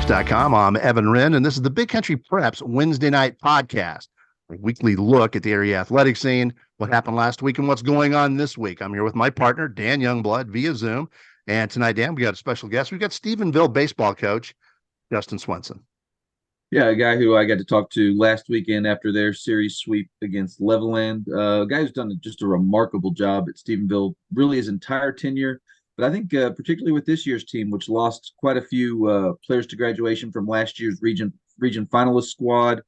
BCPWEDNESDAY I'm Evan Wren, and this is the Big Country Preps Wednesday Night Podcast, a weekly look at the area athletic scene, what happened last week, and what's going on this week. I'm here with my partner, Dan Youngblood, via Zoom. And tonight, Dan, we got a special guest. We've got Stephenville baseball coach, Justin Swenson. Yeah, a guy who I got to talk to last weekend after their series sweep against Levelland. A guy who's done just a remarkable job at Stephenville, really his entire tenure. But I think particularly with this year's team, which lost quite a few players to graduation from last year's region finalist squad,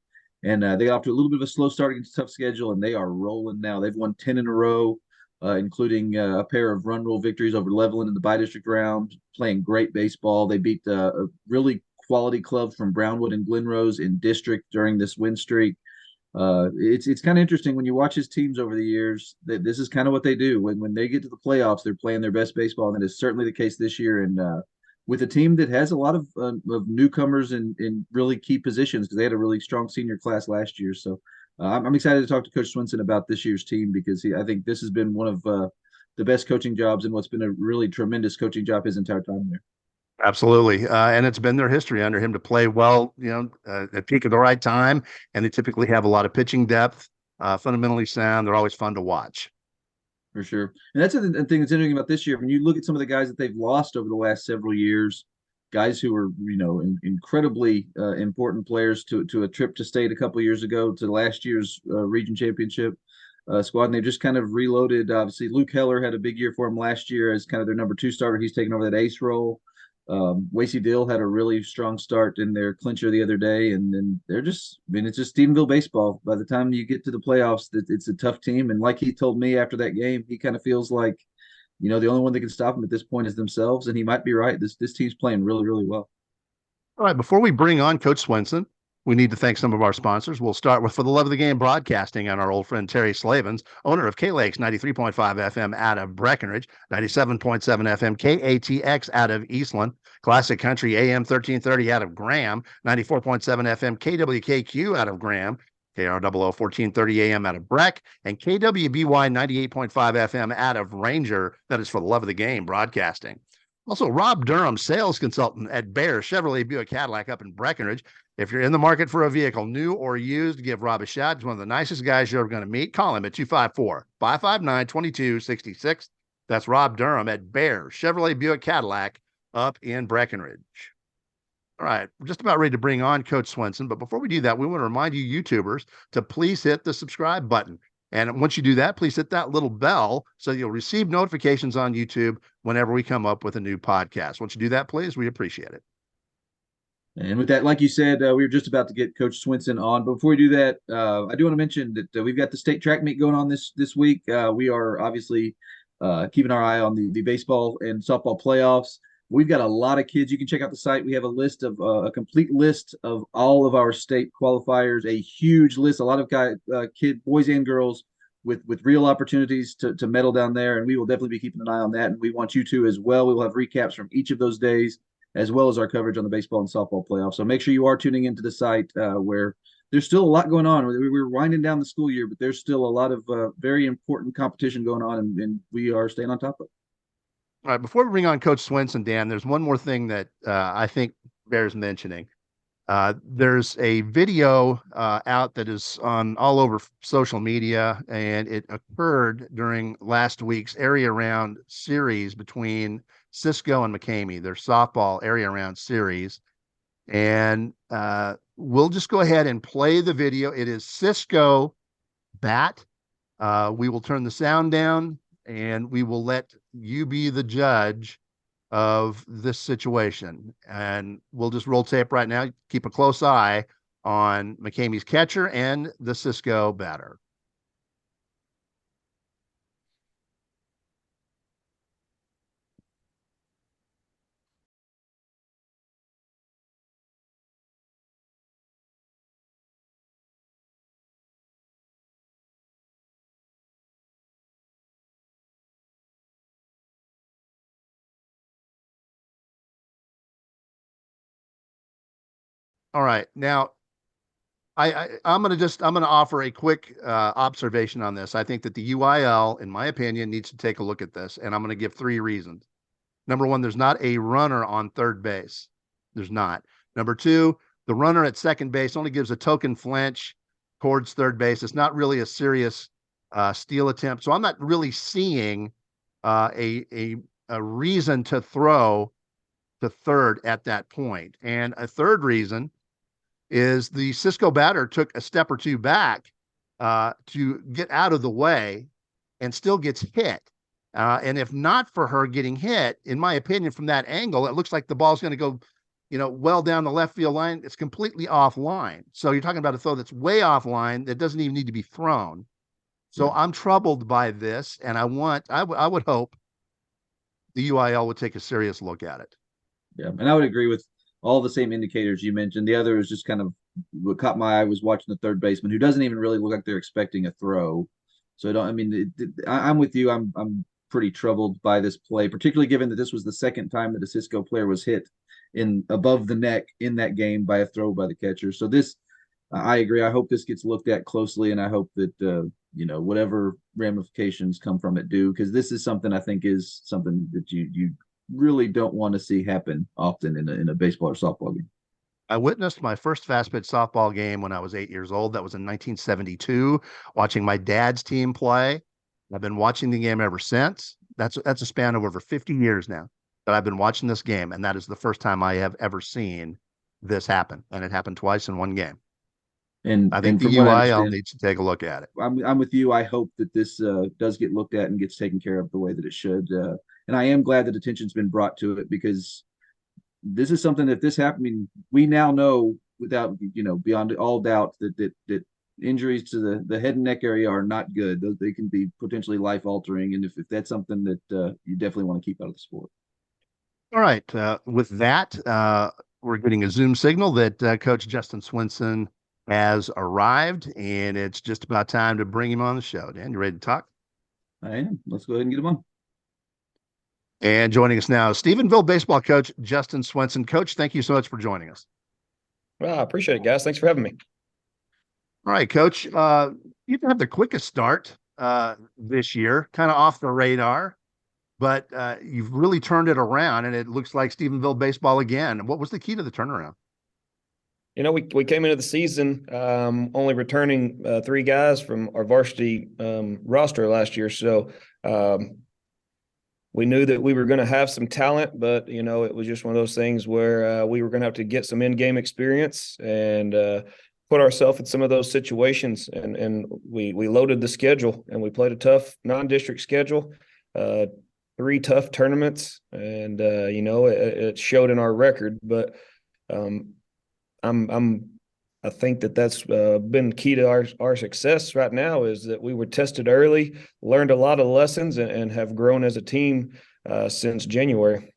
and they got off to a little bit of a slow start against a tough schedule, and they are rolling now. They've won 10 in a row, including a pair of run rule victories over Levelland in the bi-district round, playing great baseball. They beat a really quality club from Brownwood and Glenrose in district during this win streak. It's kind of interesting when you watch his teams over the years that this is kind of what they do. When they get to the playoffs, they're playing their best baseball, and that is certainly the case this year. And with a team that has a lot of newcomers in really key positions because they had a really strong senior class last year. So I'm excited to talk to Coach Swenson about this year's team because I think this has been one of the best coaching jobs and what's been a really tremendous coaching job his entire time there. Absolutely. And it's been their history under him to play well, at peak at the right time. And they typically have a lot of pitching depth, fundamentally sound. They're always fun to watch. For sure. And that's the thing that's interesting about this year. When you look at some of the guys that they've lost over the last several years, guys who were, incredibly important players to a trip to state a couple of years ago to last year's region championship squad. And they've just kind of reloaded. Obviously, Luke Heller had a big year for him last year as kind of their number 2 starter. He's taken over that ace role. Wasey Dill had a really strong start in their clincher the other day, and then it's just Stephenville baseball. By the time you get to the playoffs, it's a tough team. And like he told me after that game, he kind of feels like, the only one that can stop them at this point is themselves, and he might be right. This team's playing really, really well. All right, before we bring on Coach Swenson, we need to thank some of our sponsors. We'll start with For the Love of the Game Broadcasting and our old friend Terry Slavens, owner of K-Lakes 93.5 FM out of Breckenridge, 97.7 FM KATX out of Eastland, Classic Country AM 1330 out of Graham, 94.7 FM KWKQ out of Graham, KROO 1430 AM out of Breck, and KWBY 98.5 FM out of Ranger. That is For the Love of the Game Broadcasting. Also, Rob Durham, sales consultant at Bear Chevrolet Buick Cadillac up in Breckenridge. If you're in the market for a vehicle, new or used, give Rob a shot. He's one of the nicest guys you're ever going to meet. Call him at 254-559-2266. That's Rob Durham at Bear Chevrolet Buick Cadillac up in Breckenridge. All right, we're just about ready to bring on Coach Swenson. But before we do that, we want to remind you YouTubers to please hit the subscribe button. And once you do that, please hit that little bell so you'll receive notifications on YouTube whenever we come up with a new podcast. Once you do that, please, we appreciate it. And with that, like you said, we were just about to get Coach Swenson on. But before we do that, I do want to mention that we've got the state track meet going on this week. We are obviously keeping our eye on the baseball and softball playoffs. We've got a lot of kids. You can check out the site. We have a list of a complete list of all of our state qualifiers, a huge list, a lot of kid boys and girls with real opportunities to medal down there. And we will definitely be keeping an eye on that. And we want you to as well. We will have recaps from each of those days, as well as our coverage on the baseball and softball playoffs. So make sure you are tuning into the site where there's still a lot going on. We're winding down the school year, but there's still a lot of very important competition going on, and we are staying on top of it. All right, before we bring on Coach Swenson, Dan, there's one more thing that I think bears mentioning. There's a video out that is on all over social media, and it occurred during last week's area round series between Cisco and McCamey, their softball area round series. And we'll just go ahead and play the video. It is Cisco bat. We will turn the sound down, and we will let you be the judge of this situation. And we'll just roll tape right now. Keep a close eye on McCamey's catcher and the Cisco batter. All right. Now, I'm going to offer a quick observation on this. I think that the UIL, in my opinion, needs to take a look at this, and I'm going to give 3 reasons. Number one, there's not a runner on third base. There's not. Number two, the runner at second base only gives a token flinch towards third base. It's not really a serious steal attempt. So I'm not really seeing a reason to throw to third at that point. And a third reason is the Cisco batter took a step or two back to get out of the way and still gets hit. And if not for her getting hit, in my opinion, from that angle, it looks like the ball's going to go, well down the left field line. It's completely offline. So you're talking about a throw that's way offline that doesn't even need to be thrown. So I'm troubled by this, and I would hope the UIL would take a serious look at it. Yeah, and I would agree with all the same indicators you mentioned. The other is just kind of what caught my eye was watching the third baseman, who doesn't even really look like they're expecting a throw. So I'm with you. I'm pretty troubled by this play, particularly given that this was the second time that a Cisco player was hit in above the neck in that game by a throw by the catcher. So this, I agree. I hope this gets looked at closely, and I hope that whatever ramifications come from it do, because this is something I think is something that you really don't want to see happen often in a baseball or softball game. I witnessed my first fast pitch softball game when I was 8 years old. That was in 1972, watching my dad's team play. I've been watching the game ever since. That's a span of over 50 years now that I've been watching this game, and that is the first time I have ever seen this happen, and it happened twice in one game. And I think the UIL needs to take a look at it. I'm with you. I hope that this does get looked at and gets taken care of the way that it should. And I am glad that attention's been brought to it, because this is something, if this happened, I mean, we now know without, beyond all doubt that injuries to the head and neck area are not good. They can be potentially life altering. And if that's something that you definitely want to keep out of the sport. All right. With that, we're getting a Zoom signal that Coach Justin Swenson has arrived, and it's just about time to bring him on the show. Dan, you ready to talk? I am. Let's go ahead and get him on. And joining us now, Stephenville baseball coach Justin Swenson. Coach, thank you so much for joining us. Well, I appreciate it, guys. Thanks for having me. All right, Coach. You have the quickest start this year, kind of off the radar, but you've really turned it around, and it looks like Stephenville baseball again. What was the key to the turnaround? We came into the season only returning 3 guys from our varsity roster last year. So we knew that we were going to have some talent, but, it was just one of those things where we were going to have to get some in-game experience and put ourselves in some of those situations. And we loaded the schedule, and we played a tough non-district schedule, 3 tough tournaments, and, it showed in our record. But I think that's been key to our success right now, is that we were tested early, learned a lot of lessons, and have grown as a team since January.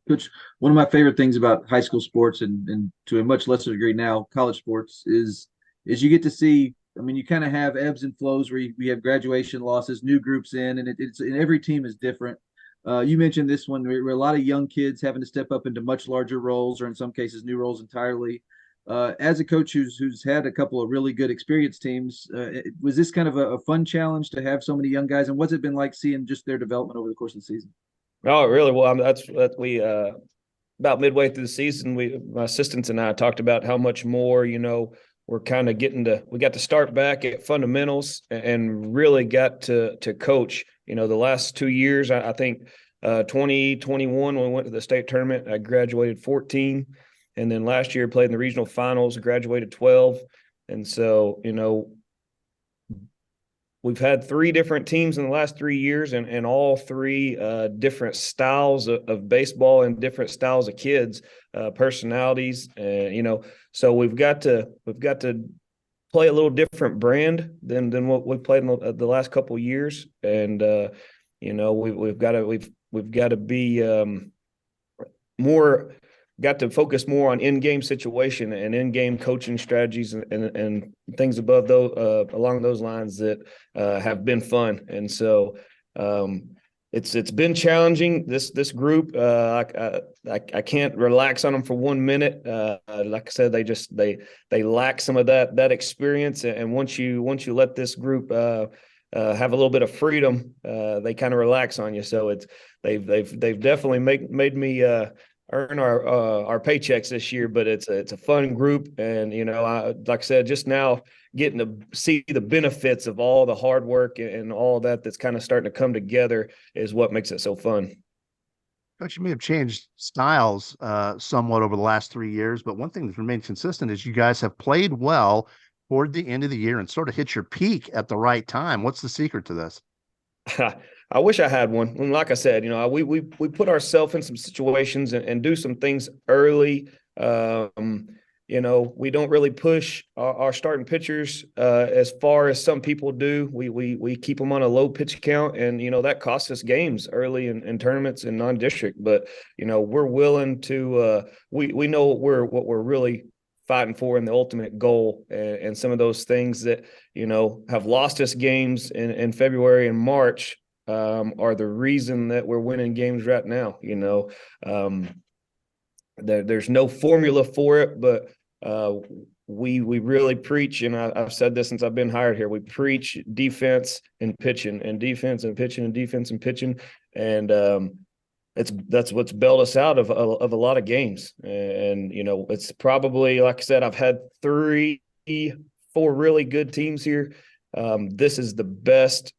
Coach, one of my favorite things about high school sports, and to a much lesser degree now college sports, is you get to see. I mean, you kind of have ebbs and flows where we have graduation losses, new groups in, and and every team is different. You mentioned this one where a lot of young kids having to step up into much larger roles, or in some cases new roles entirely. As a coach who's had a couple of really good experienced teams, was this kind of a fun challenge to have so many young guys, and what's it been like seeing just their development over the course of the season? Oh, really? Well, we about midway through the season, my assistants and I talked about how much more, we're kind of we got to start back at fundamentals and really got to coach. The last 2 years, I think 2021, when we went to the state tournament, I graduated 14. And then last year played in the regional finals, graduated 12. And so, we've had 3 different teams in the last 3 years, and all 3 different styles of baseball and different styles of kids, personalities. So we've got to play a little different brand than what we've played in the last couple of years. And, we've got to be got to focus more on in-game situation and in-game coaching strategies and things above those along those lines that have been fun. And so it's been challenging. This group, I can't relax on them for 1 minute. Like I said, they lack some of that experience. And once you let this group have a little bit of freedom, they kind of relax on you. So they've definitely made me earn our paychecks this year, but it's a fun group. And, like I said, just now getting to see the benefits of all the hard work and all that's kind of starting to come together is what makes it so fun. Coach, you may have changed styles somewhat over the last 3 years, but one thing that's remained consistent is you guys have played well toward the end of the year and sort of hit your peak at the right time. What's the secret to this? I wish I had one. And like I said, we put ourselves in some situations and do some things early. We don't really push our starting pitchers as far as some people do. We keep them on a low pitch count, and that costs us games early in tournaments and non-district. But we're willing to. We know what we're really fighting for and the ultimate goal, and some of those things that have lost us games in February and March are the reason that we're winning games right now. There's no formula for it, but we really preach, and I've said this since I've been hired here. We preach defense and pitching, and defense and pitching, and defense and pitching, and that's what's bailed us out of a lot of games. And it's probably, like I said, I've had 3-4 really good teams here. This is the best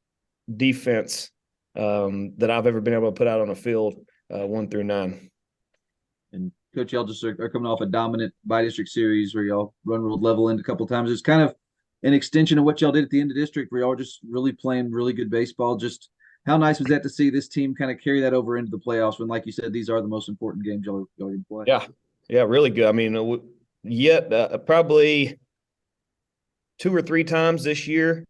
defense that I've ever been able to put out on a field, 1 through 9. And Coach, y'all just are coming off a dominant bi-district series where y'all run-ruled level end a couple of times. It's kind of an extension of what y'all did at the end of district, where y'all were just really playing really good baseball. Just how nice was that to see this team kind of carry that over into the playoffs when, like you said, these are the most important games y'all can play? Yeah, really good. I mean, probably 2 or 3 times this year,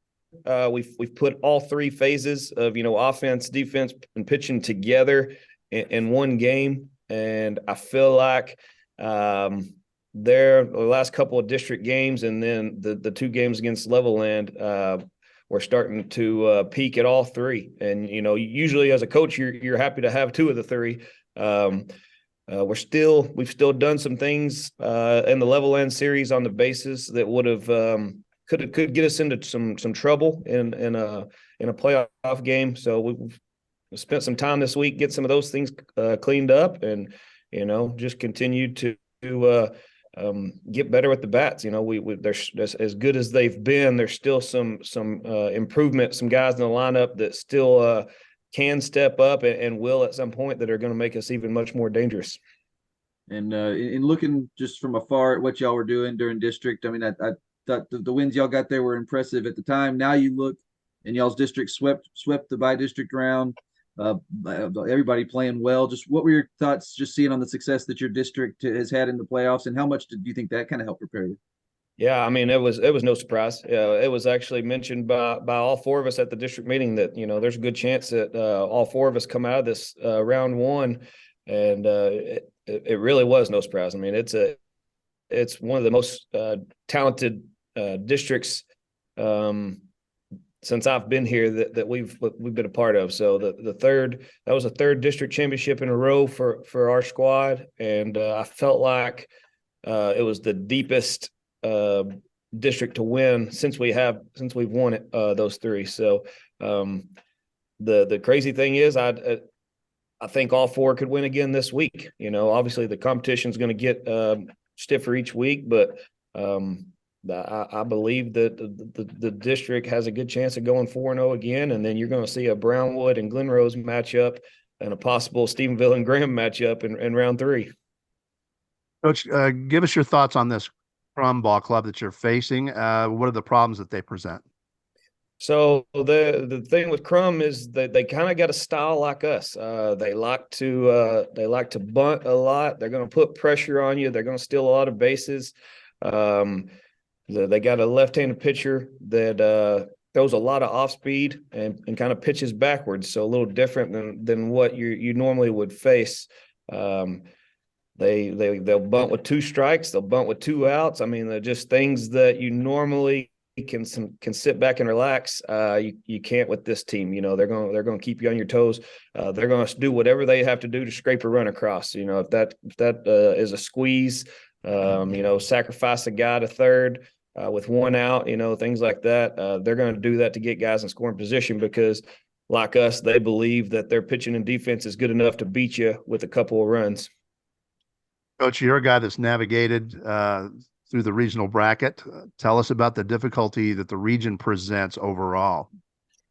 we've put all 3 phases of offense, defense, and pitching together in one game. And I feel like the last couple of district games and then the 2 games against Levelland, we're starting to peak at all 3. And usually as a coach, you're happy to have 2 of the 3. We've still done some things in the Levelland series on the bases that would have could get us into some trouble in a playoff game. So we've spent some time this week, get some of those things cleaned up, and just continue to get better with the bats. They're as good as they've been. There's still some improvement, some guys in the lineup that still can step up and will at some point, that are going to make us even much more dangerous. And in looking just from afar at what y'all were doing during district, I mean, I thought the wins y'all got there were impressive at the time. Now you look, and y'all's district swept the bi-district round. Everybody playing well. Just what were your thoughts just seeing on the success that your district has had in the playoffs, and how much do you think that kind of helped prepare you? Yeah, I mean, it was no surprise. It was actually mentioned by all 4 of us at the district meeting that there's a good chance that all 4 of us come out of this round 1, and it really was no surprise. I mean, it's one of the most talented districts since I've been here that we've been a part of. So that was a 3rd district championship in a row for our squad, and I felt like it was the deepest district to win since we've won it, those 3. So the crazy thing is, I think all 4 could win again this week. Obviously the competition is going to get stiffer each week, but I believe that the district has a good chance of going 4-0 again, and then you're going to see a Brownwood and Glen Rose matchup and a possible Stephenville and Graham matchup in round 3. Coach, give us your thoughts on this Crum ball club that you're facing. What are the problems that they present? So the thing with Crum is that they kind of got a style like us. They like to bunt a lot. They're going to put pressure on you. They're going to steal a lot of bases. They got a left-handed pitcher that throws a lot of off speed and kind of pitches backwards, so a little different than what you normally would face. They'll bunt with 2 strikes. They'll bunt with 2 outs. I mean, they're just things that you normally can sit back and relax. You can't with this team. They're going to keep you on your toes. They're going to do whatever they have to do to scrape a run across. If that is a squeeze, sacrifice a guy to third with 1 out, things like that. They're going to do that to get guys in scoring position because, like us, they believe that their pitching and defense is good enough to beat you with a couple of runs. Coach, you're a guy that's navigated through the regional bracket. Tell us about the difficulty that the region presents overall.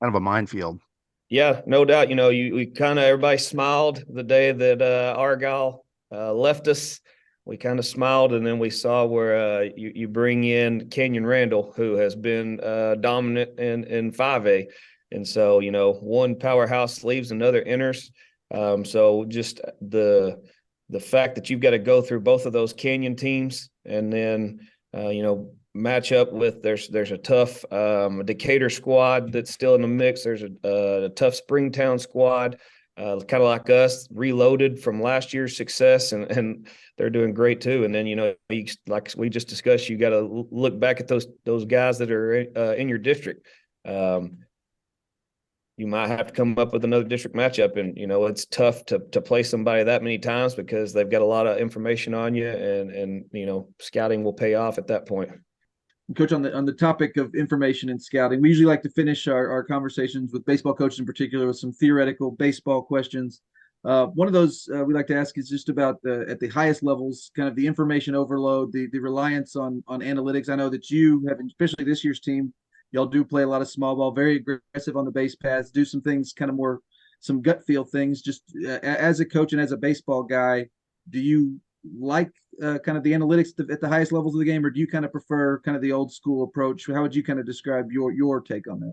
Kind of a minefield. Yeah, no doubt. We kind of everybody smiled the day that Argyle left us. We kind of smiled, and then we saw where you bring in Kenyon Randall, who has been dominant in 5A, and so one powerhouse leaves, another enters. So just the fact that you've got to go through both of those Canyon teams, and then match up with there's a tough Decatur squad that's still in the mix. There's a tough Springtown squad, kind of like us, reloaded from last year's success, and they're doing great too. And then like we just discussed, you got to look back at those guys that are in your district. You might have to come up with another district matchup, and it's tough to play somebody that many times because they've got a lot of information on you, and scouting will pay off at that point. Coach, on the topic of information and scouting, we usually like to finish our conversations with baseball coaches in particular with some theoretical baseball questions. One of those we like to ask is just about at the highest levels, kind of the information overload, the reliance on analytics. I know that you have, especially this year's team, y'all do play a lot of small ball, very aggressive on the base paths, do some things kind of more, some gut feel things. Just as a coach and as a baseball guy, do you like kind of the analytics at the highest levels of the game, or do you kind of prefer kind of the old school approach? How would you kind of describe your take on that?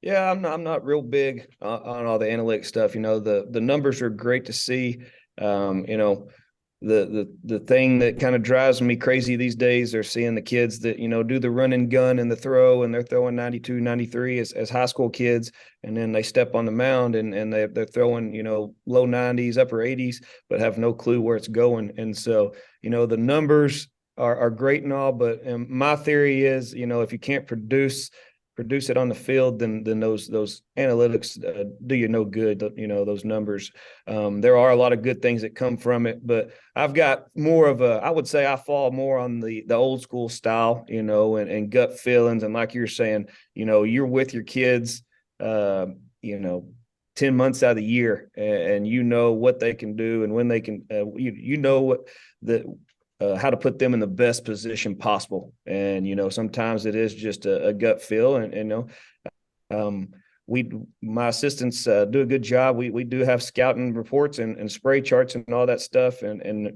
Yeah, I'm not real big on all the analytics stuff. The numbers are great to see. The thing that kind of drives me crazy these days are seeing the kids that do the run and gun and the throw, and they're throwing 92, 93 as high school kids, and then they step on the mound and they're throwing low 90s, upper 80s, but have no clue where it's going. And so the numbers are great and all, but my theory is if you can't produce it on the field, then those analytics do you no good. Those numbers. There are a lot of good things that come from it, but I've got more of I would say I fall more on the old school style, and gut feelings. And like you're saying, you're with your kids, 10 months out of the year, and what they can do and when they can, what how to put them in the best position possible. And, sometimes it is just a gut feel, my assistants do a good job. We do have scouting reports and spray charts and all that stuff. And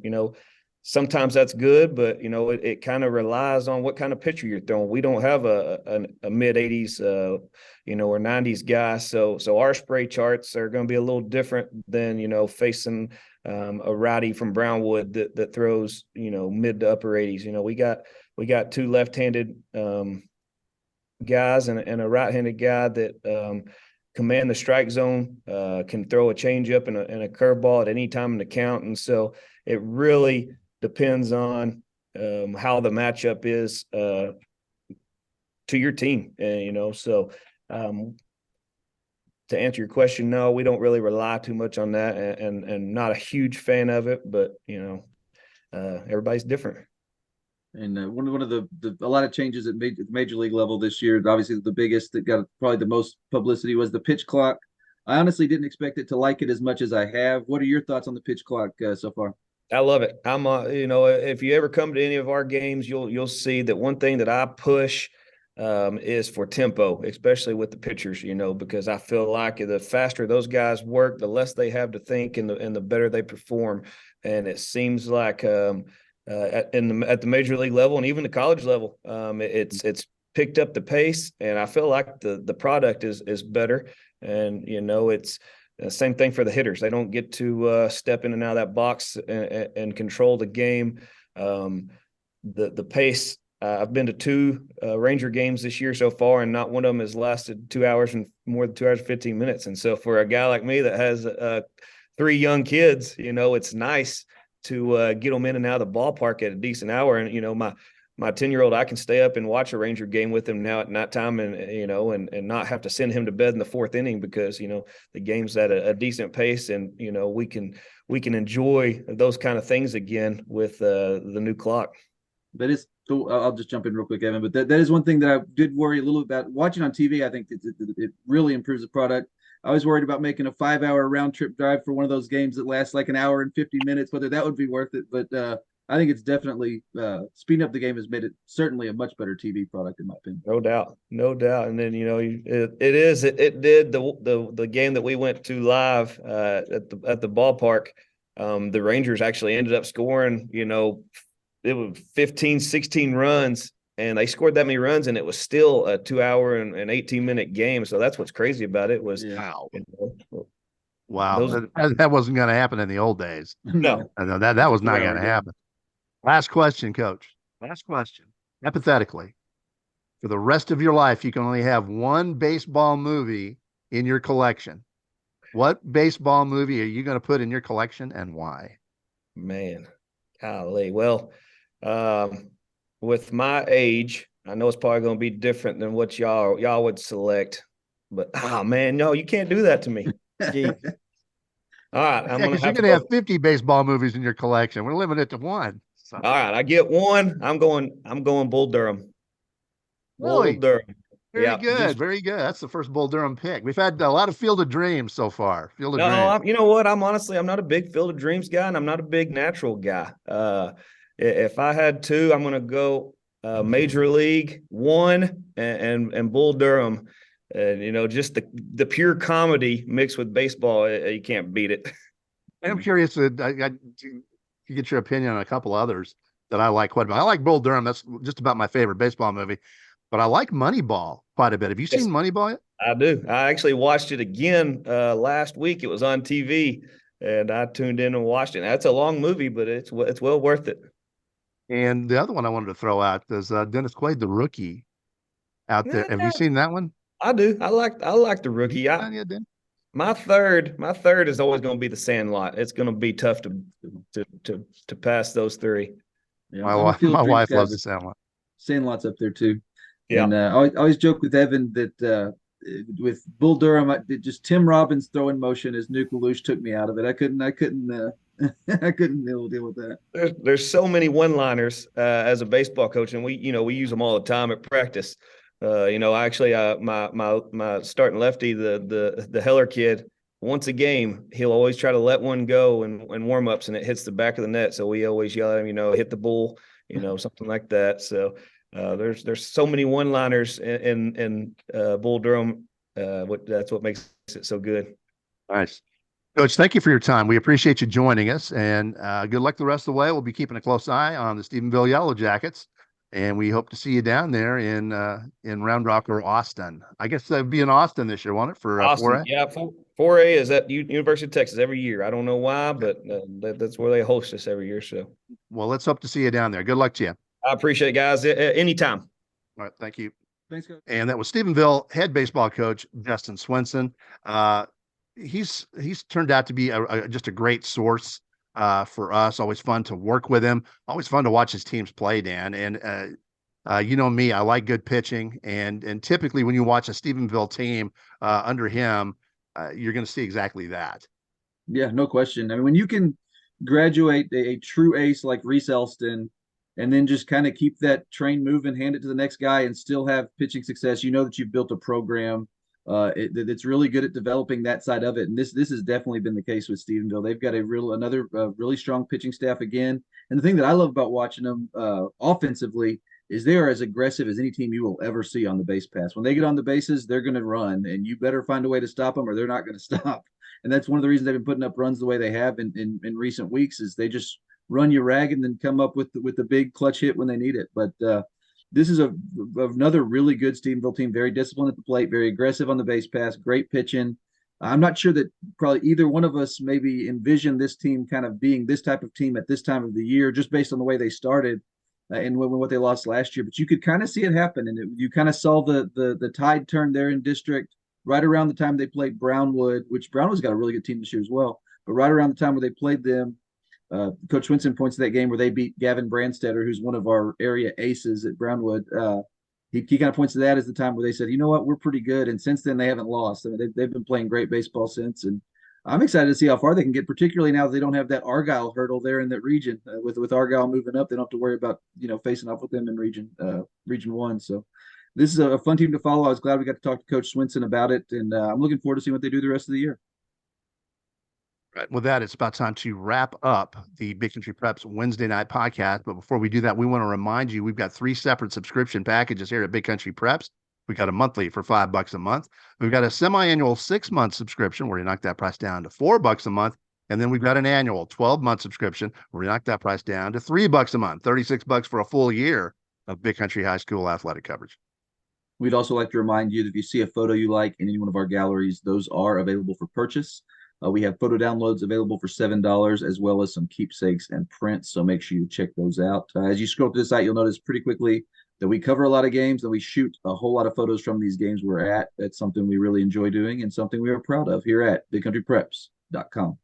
sometimes that's good, but it kind of relies on what kind of pitcher you're throwing. We don't have a mid 80s, or 90s guy. So our spray charts are going to be a little different than, facing a righty from Brownwood that throws, mid to upper 80s. We got two left-handed guys and a right-handed guy that command the strike zone, can throw a changeup and a curveball at any time in the count. And so it really depends on how the matchup is to your team. And, so to answer your question, no, we don't really rely too much on that, and not a huge fan of it, but everybody's different. And one of the a lot of changes at major league level this year, obviously the biggest that got probably the most publicity was the pitch clock. I honestly didn't expect it to like it as much as I have. What are your thoughts on the pitch clock so far? I love it. I'm if you ever come to any of our games, you'll see that one thing that I push is for tempo, especially with the pitchers, because I feel like the faster those guys work, the less they have to think, and the better they perform. And it seems like at the major league level and even the college level, it's picked up the pace, and I feel like the product is better. And it's the same thing for the hitters. They don't get to step in and out of that box and control the game. The pace. I've been to two Ranger games this year so far, and not one of them has lasted 2 hours and more than 2 hours and 15 minutes. And so for a guy like me that has 3 young kids, it's nice to get them in and out of the ballpark at a decent hour. And, my 10-year-old, I can stay up and watch a Ranger game with him now at nighttime, and not have to send him to bed in the 4th inning because, the game's at a decent pace, and, we can enjoy those kind of things again with the new clock. That is, I'll just jump in real quick, Evan. But that is one thing that I did worry a little about watching on TV. I think it really improves the product. I was worried about making a 5-hour round trip drive for one of those games that lasts like an hour and 50 minutes, whether that would be worth it. But I think it's definitely speeding up the game has made it certainly a much better TV product, in my opinion. No doubt, no doubt. And then it did the game that we went to live at the ballpark. The Rangers actually ended up scoring, it was 15, 16 runs, and they scored that many runs, and it was still a 2-hour and 18-minute game. So that's what's crazy about it was, wow, that wasn't going to happen in the old days. No, that was not going to happen. Last question, Coach. Last question. Hypothetically, for the rest of your life, you can only have one baseball movie in your collection. What baseball movie are you going to put in your collection, and why? Man, golly. Well, with my age, I know it's probably going to be different than what y'all would select, but man, no, you can't do that to me. Gee. All right, you're going to have 50 baseball movies in your collection. We're limited it to one. So. All right, I get one. I'm going Bull Durham. Really? Bull Durham. Very good. Very good. That's the first Bull Durham pick. We've had a lot of Field of Dreams so far. Dreams. You know what? I'm not a big Field of Dreams guy, and I'm not a big natural guy. If I had to, I'm going to go Major League One and Bull Durham. And just the pure comedy mixed with baseball, you can't beat it. I'm curious to get your opinion on a couple others that I like quite a bit. I like Bull Durham. That's just about my favorite baseball movie. But I like Moneyball quite a bit. Have you seen Moneyball yet? I do. I actually watched it again last week. It was on TV, and I tuned in and watched it. That's a long movie, but it's well worth it. And the other one I wanted to throw out is Dennis Quaid, The Rookie, out there. Have you seen that one? I do. I like The Rookie. My third is always going to be The Sandlot. It's going to be tough to pass those three. Yeah, my wife loves The Sandlot. Sandlot's up there too. Yeah. And I always joke with Evan that with Bull Durham, just Tim Robbins throwing motion as Nuke LaLoosh took me out of it. I couldn't deal with that. There's so many one-liners as a baseball coach, and we use them all the time at practice. Actually, my starting lefty, the Heller kid, once a game, he'll always try to let one go in warm-ups, and it hits the back of the net. So we always yell at him, hit the bull, something like that. So there's so many one-liners in Bull Durham. That's what makes it so good. Nice. Coach, thank you for your time. We appreciate you joining us, and good luck the rest of the way. We'll be keeping a close eye on the Stephenville Yellow Jackets, and we hope to see you down there in Round Rock or Austin. I guess that'd be in Austin this year, won't it, for Austin? 4A? Yeah, 4A is at University of Texas every year. I don't know why, but that's where they host us every year. So, well, let's hope to see you down there. Good luck to you. I appreciate it, guys. Anytime. All right, thank you. Thanks, Coach. And that was Stephenville head baseball coach Justin Swenson. He's turned out to be just a great source for us. Always fun to work with him. Always fun to watch his teams play, Dan. And me, I like good pitching. And typically when you watch a Stephenville team under him, you're going to see exactly that. Yeah, no question. I mean, when you can graduate a true ace like Reese Elston, and then just kind of keep that train moving, hand it to the next guy, and still have pitching success, that you've built a program it's really good at developing that side of it. And this has definitely been the case with Stephenville. They've got another really strong pitching staff again. And the thing that I love about watching them offensively is they are as aggressive as any team you will ever see on the base pass. When they get on the bases, they're going to run, and you better find a way to stop them or they're not going to stop. And that's one of the reasons they've been putting up runs the way they have in recent weeks is they just run you rag and then come up with the big clutch hit when they need it. But this is another really good Stephenville team, very disciplined at the plate, very aggressive on the base pass, great pitching. I'm not sure that probably either one of us maybe envisioned this team kind of being this type of team at this time of the year, just based on the way they started and what they lost last year. But you could kind of see it happen, and you kind of saw the tide turn there in district right around the time they played Brownwood, which Brownwood's got a really good team this year as well. But right around the time where they played them, Coach Swenson points to that game where they beat Gavin Brandstetter, who's one of our area aces at Brownwood. He kind of points to that as the time where they said, you know what, we're pretty good. And since then, they haven't lost. I mean, they've been playing great baseball since. And I'm excited to see how far they can get, particularly now that they don't have that Argyle hurdle there in that region. With Argyle moving up, they don't have to worry about facing off with them in region one. So this is a fun team to follow. I was glad we got to talk to Coach Swenson about it, and I'm looking forward to seeing what they do the rest of the year. Right. With that, it's about time to wrap up the Big Country Preps Wednesday night podcast. But before we do that, we want to remind you we've got 3 separate subscription packages here at Big Country Preps. We got a monthly for $5 a month. We've got a semi-annual 6-month subscription where you knock that price down to $4 a month. And then we've got an annual 12-month subscription where we knock that price down to $3 a month, $36 for a full year of Big Country High School athletic coverage. We'd also like to remind you that if you see a photo you like in any one of our galleries, those are available for purchase. We have photo downloads available for $7, as well as some keepsakes and prints. So make sure you check those out. As you scroll through the site, you'll notice pretty quickly that we cover a lot of games, that we shoot a whole lot of photos from these games we're at. That's something we really enjoy doing and something we are proud of here at BigCountryPreps.com.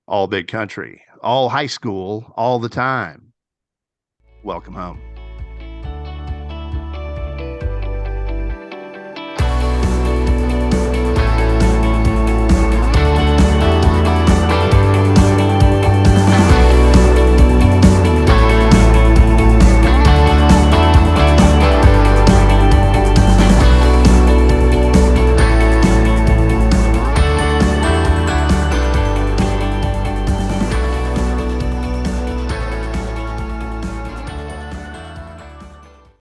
All Big Country, all high school, all the time. Welcome home.